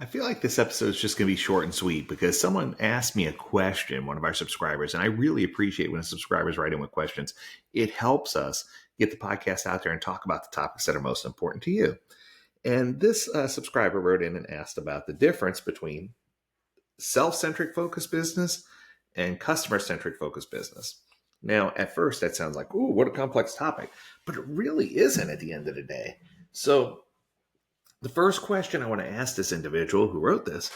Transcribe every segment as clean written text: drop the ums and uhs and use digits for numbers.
I feel like this episode is just going to be short and sweet because someone asked me a question, one of our subscribers, and I really appreciate when subscribers write in with questions. It helps us get the podcast out there and talk about the topics that are most important to you. And this subscriber wrote in and asked about the difference between self-centric focused business and customer-centric focused business. Now, at first, that sounds like, ooh, what a complex topic, but it really isn't at the end of the day. So the first question I want to ask this individual who wrote this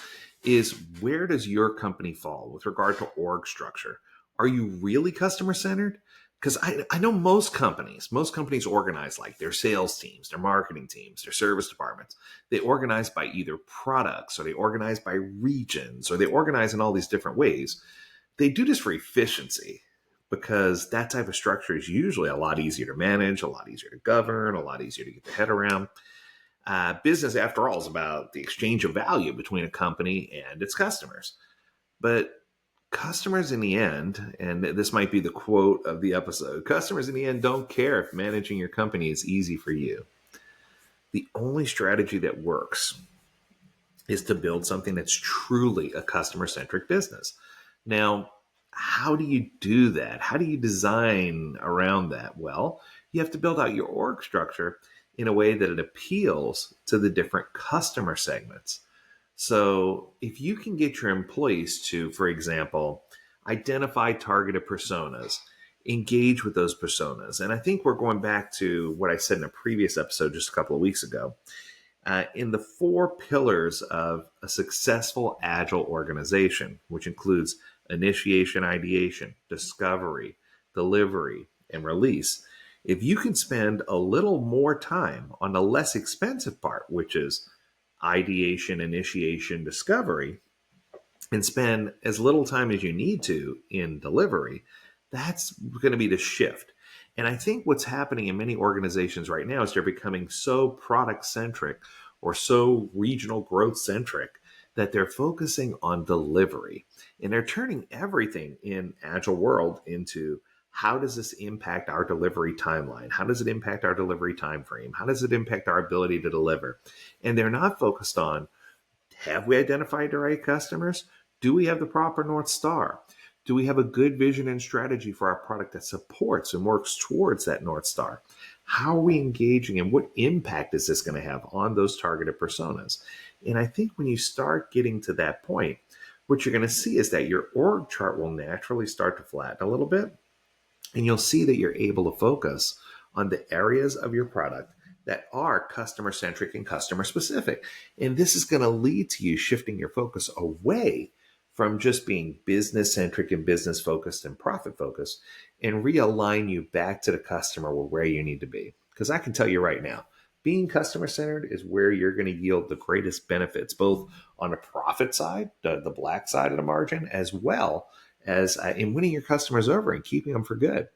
is, where does your company fall with regard to org structure? Are you really customer centered? Because I know most companies organize like their sales teams, their marketing teams, their service departments. They organize by either products, or they organize by regions, or they organize in all these different ways. They do this for efficiency because that type of structure is usually a lot easier to manage, a lot easier to govern, a lot easier to get the head around. Business, after all, is about the exchange of value between a company and its customers. But customers in the end, and this might be the quote of the episode, customers in the end don't care if managing your company is easy for you. The only strategy that works is to build something that's truly a customer-centric business. Now, how do you do that? How do you design around that? Well, you have to build out your org structure in a way that it appeals to the different customer segments. So if you can get your employees to, for example, identify targeted personas, engage with those personas. And I think we're going back to what I said in a previous episode just a couple of weeks ago. In the 4 pillars of a successful agile organization, which includes initiation, ideation, discovery, delivery, and release, if you can spend a little more time on the less expensive part, which is ideation, initiation, discovery, and spend as little time as you need to in delivery, that's going to be the shift. And I think what's happening in many organizations right now is they're becoming so product centric or so regional growth centric that they're focusing on delivery. And they're turning everything in Agile world into, how does this impact our delivery timeline? How does it impact our delivery time frame? How does it impact our ability to deliver? And they're not focused on, have we identified the right customers? Do we have the proper North Star? Do we have a good vision and strategy for our product that supports and works towards that North Star? How are we engaging, and what impact is this going to have on those targeted personas? And I think when you start getting to that point, what you're going to see is that your org chart will naturally start to flatten a little bit. And you'll see that you're able to focus on the areas of your product that are customer centric and customer specific. And this is going to lead to you shifting your focus away from just being business centric and business focused and profit focused, and realign you back to the customer where you need to be. Because I can tell you right now, being customer centered is where you're going to yield the greatest benefits, both on the profit side, the black side of the margin, as well as in winning your customers over and keeping them for good.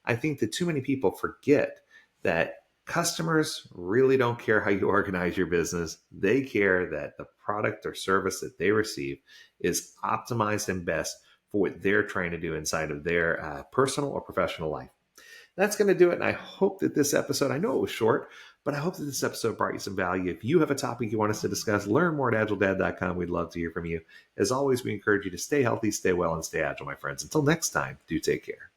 I think that too many people forget that customers really don't care how you organize your business. They care that the product or service that they receive is optimized and best for what they're trying to do inside of their personal or professional life. That's going to do it. And I hope that this episode, I know it was short, but I hope that this episode brought you some value. If you have a topic you want us to discuss, learn more at AgileDad.com. We'd love to hear from you. As always, we encourage you to stay healthy, stay well, and stay agile, my friends. Until next time, do take care.